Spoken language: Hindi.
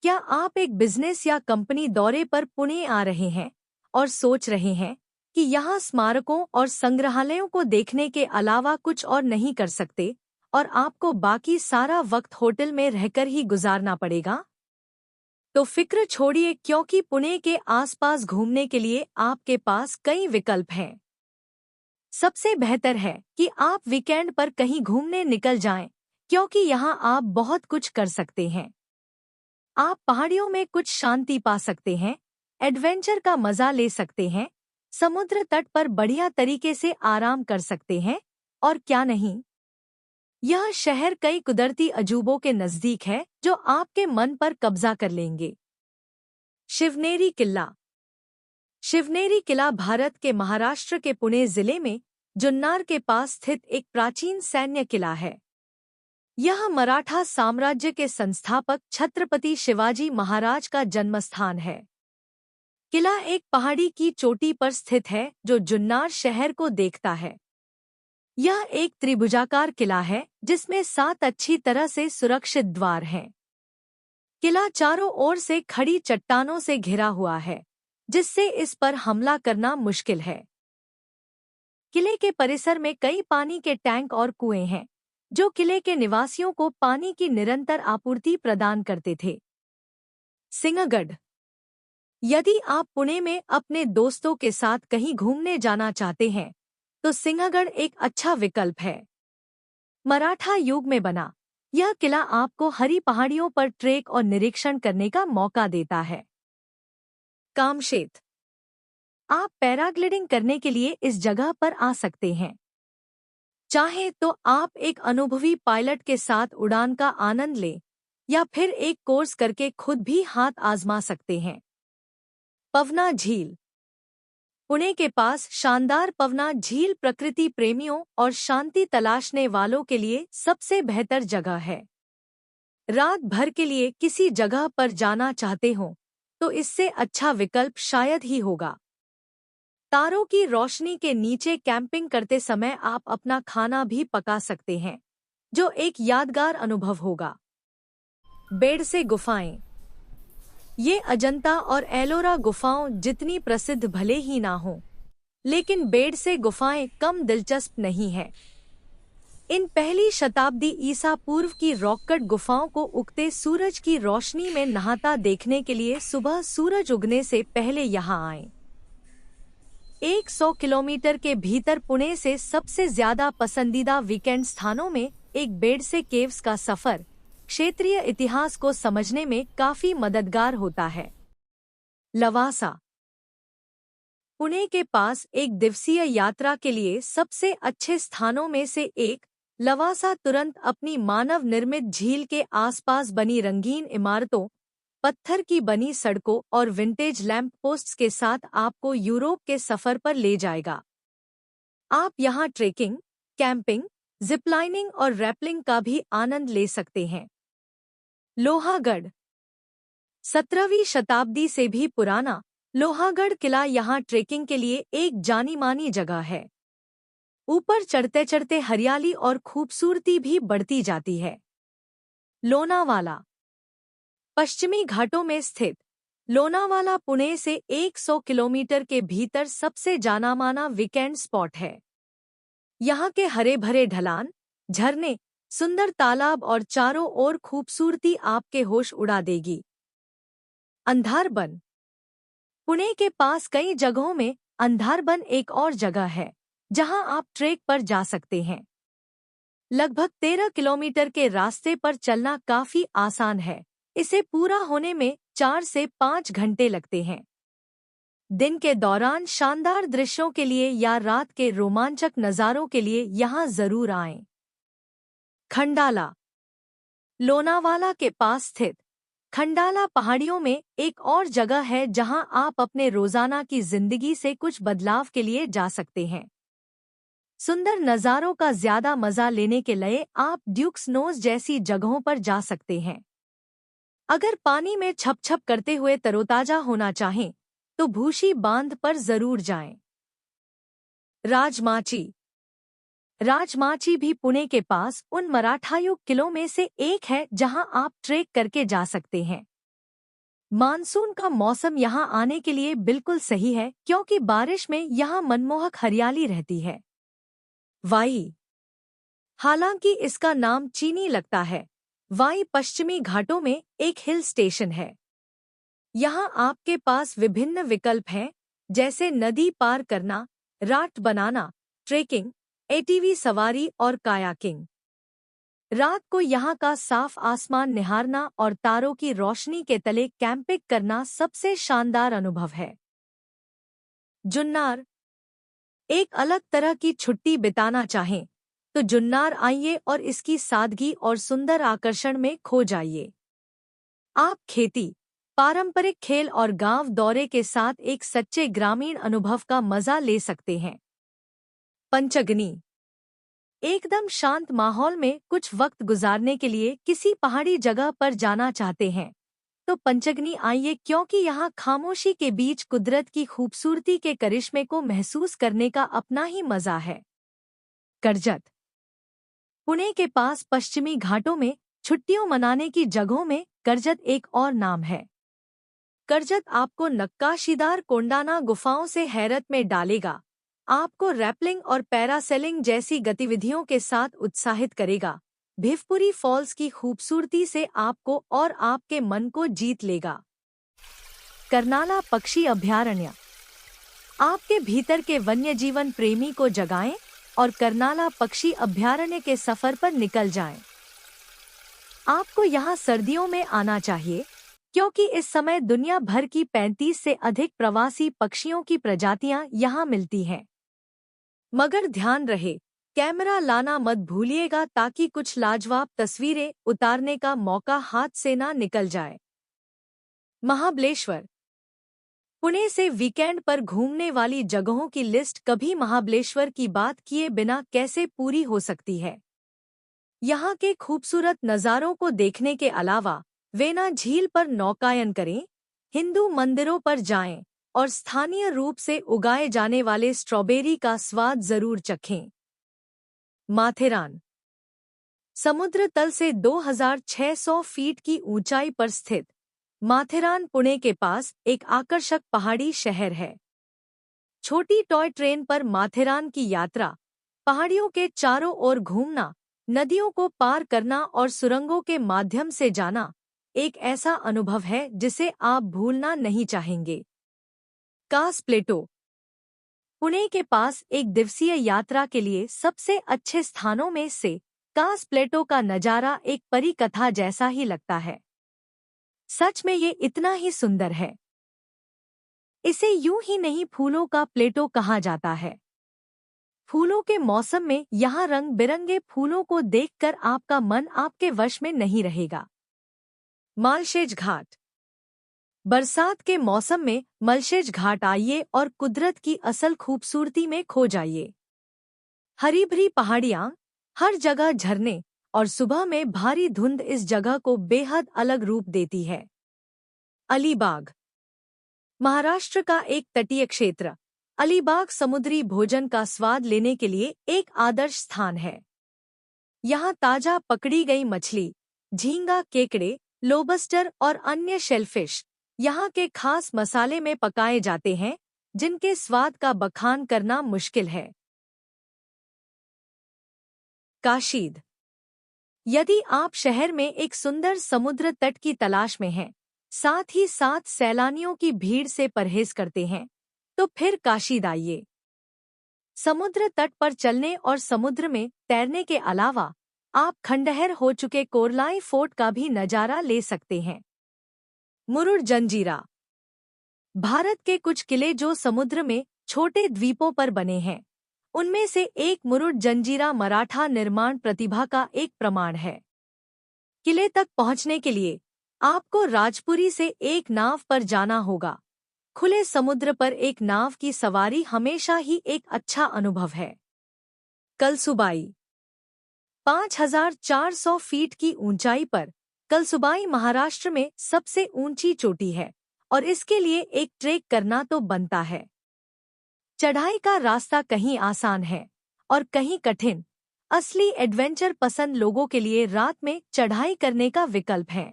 क्या आप एक बिजनेस या कंपनी दौरे पर पुणे आ रहे हैं और सोच रहे हैं कि यहाँ स्मारकों और संग्रहालयों को देखने के अलावा कुछ और नहीं कर सकते और आपको बाकी सारा वक्त होटल में रहकर ही गुजारना पड़ेगा? तो फिक्र छोड़िए, क्योंकि पुणे के आसपास घूमने के लिए आपके पास कई विकल्प हैं। सबसे बेहतर है कि आप वीकेंड पर कहीं घूमने निकल जाएं, क्योंकि यहाँ आप बहुत कुछ कर सकते हैं। आप पहाड़ियों में कुछ शांति पा सकते हैं, एडवेंचर का मजा ले सकते हैं, समुद्र तट पर बढ़िया तरीके से आराम कर सकते हैं, और क्या नहीं, यह शहर कई कुदरती अजूबों के नजदीक है जो आपके मन पर कब्जा कर लेंगे। शिवनेरी किला। शिवनेरी किला भारत के महाराष्ट्र के पुणे जिले में जुन्नर के पास स्थित एक प्राचीन सैन्य किला है। यह मराठा साम्राज्य के संस्थापक छत्रपति शिवाजी महाराज का जन्मस्थान है। किला एक पहाड़ी की चोटी पर स्थित है जो जुन्नर शहर को देखता है। यह एक त्रिभुजाकार किला है जिसमें 7 अच्छी तरह से सुरक्षित द्वार हैं। किला चारों ओर से खड़ी चट्टानों से घिरा हुआ है, जिससे इस पर हमला करना मुश्किल है। किले के परिसर में कई पानी के टैंक और कुएं हैं, जो किले के निवासियों को पानी की निरंतर आपूर्ति प्रदान करते थे। सिंहगढ़। यदि आप पुणे में अपने दोस्तों के साथ कहीं घूमने जाना चाहते हैं, तो सिंहगढ़ एक अच्छा विकल्प है। मराठा युग में बना यह किला आपको हरी पहाड़ियों पर ट्रेक और निरीक्षण करने का मौका देता है। कामशेत। आप पैराग्लाइडिंग करने के लिए इस जगह पर आ सकते हैं। चाहे तो आप एक अनुभवी पायलट के साथ उड़ान का आनंद लें या फिर एक कोर्स करके खुद भी हाथ आजमा सकते हैं। पवना झील। पुणे के पास शानदार पवना झील प्रकृति प्रेमियों और शांति तलाशने वालों के लिए सबसे बेहतर जगह है। रात भर के लिए किसी जगह पर जाना चाहते हो तो इससे अच्छा विकल्प शायद ही होगा। तारों की रोशनी के नीचे कैंपिंग करते समय आप अपना खाना भी पका सकते हैं, जो एक यादगार अनुभव होगा। बेड से गुफाएं। ये अजंता और एलोरा गुफाओं जितनी प्रसिद्ध भले ही ना हो, लेकिन बेड से गुफाएं कम दिलचस्प नहीं है। इन पहली शताब्दी ईसा पूर्व की रॉककट गुफाओं को उगते सूरज की रोशनी में नहाता देखने के लिए सुबह सूरज उगने से पहले यहाँ आएं। 100 किलोमीटर के भीतर पुणे से सबसे ज्यादा पसंदीदा वीकेंड स्थानों में एक बेड से केव्स का सफर क्षेत्रीय इतिहास को समझने में काफी मददगार होता है। लवासा। पुणे के पास एक दिवसीय यात्रा के लिए सबसे अच्छे स्थानों में से एक लवासा तुरंत अपनी मानव निर्मित झील के आसपास बनी रंगीन इमारतों, पत्थर की बनी सड़कों और विंटेज लैंप पोस्ट्स के साथ आपको यूरोप के सफर पर ले जाएगा। आप यहाँ ट्रेकिंग, कैंपिंग, जिपलाइनिंग और रैपलिंग का भी आनंद ले सकते हैं। लोहागढ़। 17वीं शताब्दी से भी पुराना लोहागढ़ किला यहाँ ट्रेकिंग के लिए एक जानी मानी जगह है। ऊपर चढ़ते चढ़ते हरियाली और खूबसूरती भी बढ़ती जाती है। लोनावाला। पश्चिमी घाटों में स्थित लोनावाला पुणे से 100 किलोमीटर के भीतर सबसे जाना-माना वीकेंड स्पॉट है। यहाँ के हरे भरे ढलान, झरने, सुंदर तालाब और चारों ओर खूबसूरती आपके होश उड़ा देगी। अंधारबन। पुणे के पास कई जगहों में अंधारबन एक और जगह है जहाँ आप ट्रेक पर जा सकते हैं। लगभग 13 किलोमीटर के रास्ते पर चलना काफी आसान है। इसे पूरा होने में 4 से 5 घंटे लगते हैं। दिन के दौरान शानदार दृश्यों के लिए या रात के रोमांचक नज़ारों के लिए यहाँ जरूर आएं। खंडाला। लोनावाला के पास स्थित खंडाला पहाड़ियों में एक और जगह है जहाँ आप अपने रोजाना की जिंदगी से कुछ बदलाव के लिए जा सकते हैं। सुंदर नज़ारों का ज्यादा मजा लेने के लिए आप ड्यूक्स नोज जैसी जगहों पर जा सकते हैं। अगर पानी में छप छप करते हुए तरोताजा होना चाहें तो भूशी बांध पर जरूर जाएं। राजमाची। राजमाची भी पुणे के पास उन मराठायुग किलों में से एक है जहां आप ट्रेक करके जा सकते हैं। मानसून का मौसम यहाँ आने के लिए बिल्कुल सही है क्योंकि बारिश में यहाँ मनमोहक हरियाली रहती है। वाई। हालांकि इसका नाम चीनी लगता है, वाई पश्चिमी घाटों में एक हिल स्टेशन है। यहाँ आपके पास विभिन्न विकल्प हैं, जैसे नदी पार करना, राफ्ट बनाना, ट्रेकिंग, एटीवी सवारी और कायाकिंग। रात को यहाँ का साफ आसमान निहारना और तारों की रोशनी के तले कैंपिंग करना सबसे शानदार अनुभव है। जुन्नार। एक अलग तरह की छुट्टी बिताना चाहें तो जुन्नार आइए और इसकी सादगी और सुंदर आकर्षण में खो जाइए। आप खेती, पारंपरिक खेल और गांव दौरे के साथ एक सच्चे ग्रामीण अनुभव का मजा ले सकते हैं। पंचगनी। एकदम शांत माहौल में कुछ वक्त गुजारने के लिए किसी पहाड़ी जगह पर जाना चाहते हैं तो पंचगनी आइए क्योंकि यहाँ खामोशी के बीच कुदरत की खूबसूरती के करिश्मे को महसूस करने का अपना ही मजा है। करजत। पुणे के पास पश्चिमी घाटों में छुट्टियों मनाने की जगहों में करजत एक और नाम है। करजत आपको नक्काशीदार कोंडाना गुफाओं से हैरत में डालेगा, आपको रैपलिंग और पैरासेलिंग जैसी गतिविधियों के साथ उत्साहित करेगा, भिवपुरी फॉल्स की खूबसूरती से आपको और आपके मन को जीत लेगा। कर्नाला पक्षी अभयारण्य। आपके भीतर के वन्यजीवन प्रेमी को जगाएं और कर्नाला पक्षी अभयारण्य के सफर पर निकल जाएं। आपको यहाँ सर्दियों में आना चाहिए क्योंकि इस समय दुनिया भर की 35 से अधिक प्रवासी पक्षियों की प्रजातियां यहाँ मिलती हैं। मगर ध्यान रहे, कैमरा लाना मत भूलिएगा ताकि कुछ लाजवाब तस्वीरें उतारने का मौका हाथ से ना निकल जाए। महाबलेश्वर। पुणे से वीकेंड पर घूमने वाली जगहों की लिस्ट कभी महाबलेश्वर की बात किए बिना कैसे पूरी हो सकती है। यहाँ के खूबसूरत नज़ारों को देखने के अलावा वेना झील पर नौकायन करें, हिंदू मंदिरों पर जाएं और स्थानीय रूप से उगाए जाने वाले स्ट्रॉबेरी का स्वाद जरूर चखें। माथेरान। समुद्र तल से 2600 फीट की ऊंचाई पर स्थित माथेरान पुणे के पास एक आकर्षक पहाड़ी शहर है। छोटी टॉय ट्रेन पर माथेरान की यात्रा, पहाड़ियों के चारों ओर घूमना, नदियों को पार करना और सुरंगों के माध्यम से जाना एक ऐसा अनुभव है जिसे आप भूलना नहीं चाहेंगे। कास प्लेटो। पुणे के पास एक दिवसीय यात्रा के लिए सबसे अच्छे स्थानों में से कास प्लेटो का नज़ारा एक परी कथा जैसा ही लगता है। सच में ये इतना ही सुंदर है। इसे यूं ही नहीं फूलों का प्लेटो कहा जाता है। फूलों के मौसम में यहाँ रंग बिरंगे फूलों को देखकर आपका मन आपके वश में नहीं रहेगा। मालशेज घाट। बरसात के मौसम में मलशेज घाट आइए और कुदरत की असल खूबसूरती में खो जाइए। हरी भरी पहाड़ियाँ, हर जगह झरने और सुबह में भारी धुंध इस जगह को बेहद अलग रूप देती है। अलीबाग। महाराष्ट्र का एक तटीय क्षेत्र अलीबाग समुद्री भोजन का स्वाद लेने के लिए एक आदर्श स्थान है। यहाँ ताजा पकड़ी गई मछली, झींगा, केकड़े, लोबस्टर और अन्य शेलफिश यहाँ के खास मसाले में पकाए जाते हैं जिनके स्वाद का बखान करना मुश्किल है। काशीद। यदि आप शहर में एक सुंदर समुद्र तट की तलाश में हैं, साथ ही साथ सैलानियों की भीड़ से परहेज करते हैं, तो फिर काशीद आइए। समुद्र तट पर चलने और समुद्र में तैरने के अलावा आप खंडहर हो चुके कोरलाई फोर्ट का भी नज़ारा ले सकते हैं। मुरुड जंजीरा। भारत के कुछ किले जो समुद्र में छोटे द्वीपों पर बने हैं, उनमें से एक मुरुड जंजीरा मराठा निर्माण प्रतिभा का एक प्रमाण है। किले तक पहुंचने के लिए आपको राजपुरी से एक नाव पर जाना होगा। खुले समुद्र पर एक नाव की सवारी हमेशा ही एक अच्छा अनुभव है। कलसुबाई। 5400 फीट की ऊंचाई पर कलसुबाई महाराष्ट्र में सबसे ऊंची चोटी है और इसके लिए एक ट्रेक करना तो बनता है। चढ़ाई का रास्ता कहीं आसान है और कहीं कठिन। असली एडवेंचर पसंद लोगों के लिए रात में चढ़ाई करने का विकल्प है।